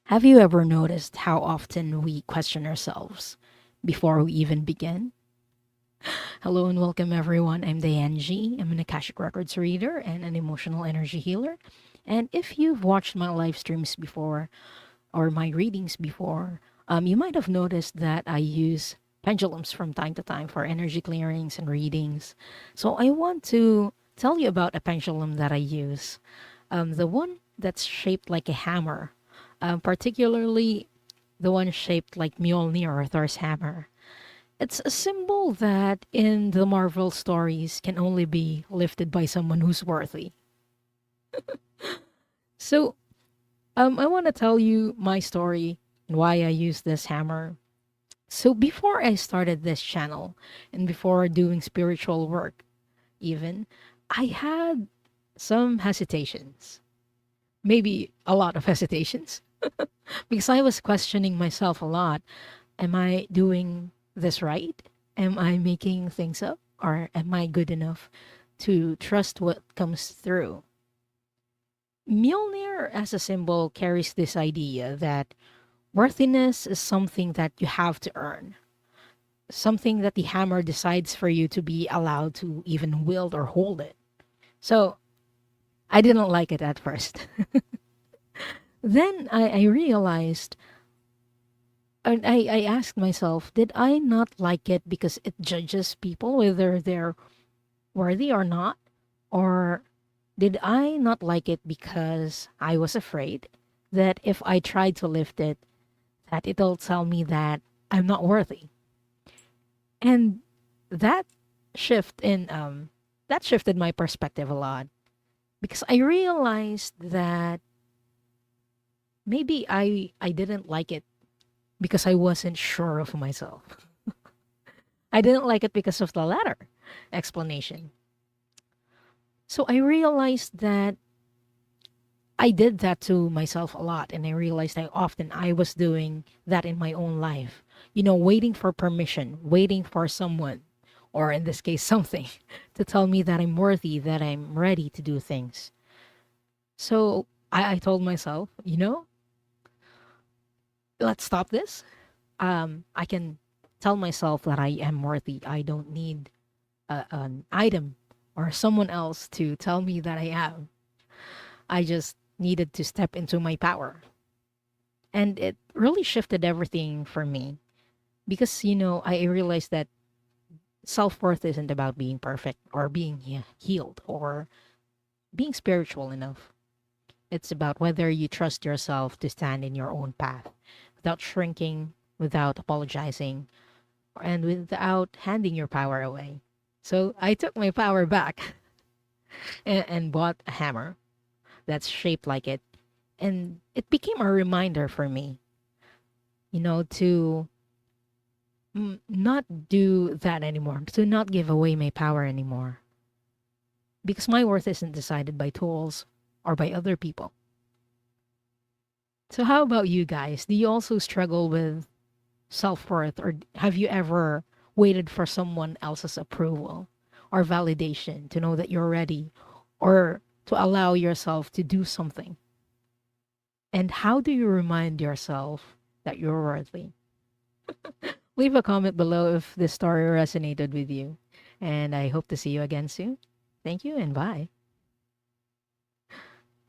Have you ever noticed how often we question ourselves before we even begin? Hello and welcome everyone. I'm Diane G. I'm an Akashic Records reader and an emotional energy healer. And if you've watched my live streams before or my readings before, you might have noticed that I use pendulums from time to time for energy clearings and readings. So I want to tell you about a pendulum that I use. The one that's shaped like a hammer, particularly the one shaped like Mjolnir or Thor's hammer. It's a symbol that in the Marvel stories can only be lifted by someone who's worthy. So, I want to tell you my story and why I use this hammer. So, before I started this channel and before doing spiritual work, even, I had some hesitations, maybe a lot of hesitations, because I was questioning myself a lot. Am I doing this right? Am I making things up? Or am I good enough to trust what comes through? Mjolnir as a symbol carries this idea that worthiness is something that you have to earn, something that the hammer decides for you to be allowed to even wield or hold it. So I didn't like it at first. Then I realized, and I asked myself, did I not like it because it judges people whether they're worthy or not? Or did I not like it because I was afraid that if I tried to lift it, that it'll tell me that I'm not worthy? And that shift in that shifted my perspective a lot because I realized that maybe I didn't like it because I wasn't sure of myself. I didn't like it because of the latter explanation. So I realized that I did that to myself a lot, and I realized how often I was doing that in my own life. Waiting for permission, waiting for someone, or in this case, something, to tell me that I'm worthy, that I'm ready to do things. So I told myself, let's stop this. I can tell myself that I am worthy. I don't need an item or someone else to tell me that I am. I just needed to step into my power. And it really shifted everything for me because, I realized that self worth isn't about being perfect or being healed or being spiritual enough. It's about whether you trust yourself to stand in your own path without shrinking, without apologizing, and without handing your power away. So I took my power back and bought a hammer that's shaped like it. And it became a reminder for me, to not do that anymore, to not give away my power anymore. Because my worth isn't decided by tools or by other people. So, how about you guys? Do you also struggle with self worth, or have you ever waited for someone else's approval or validation to know that you're ready or to allow yourself to do something? And how do you remind yourself that you're worthy? Leave a comment below if this story resonated with you. And I hope to see you again soon. Thank you and bye.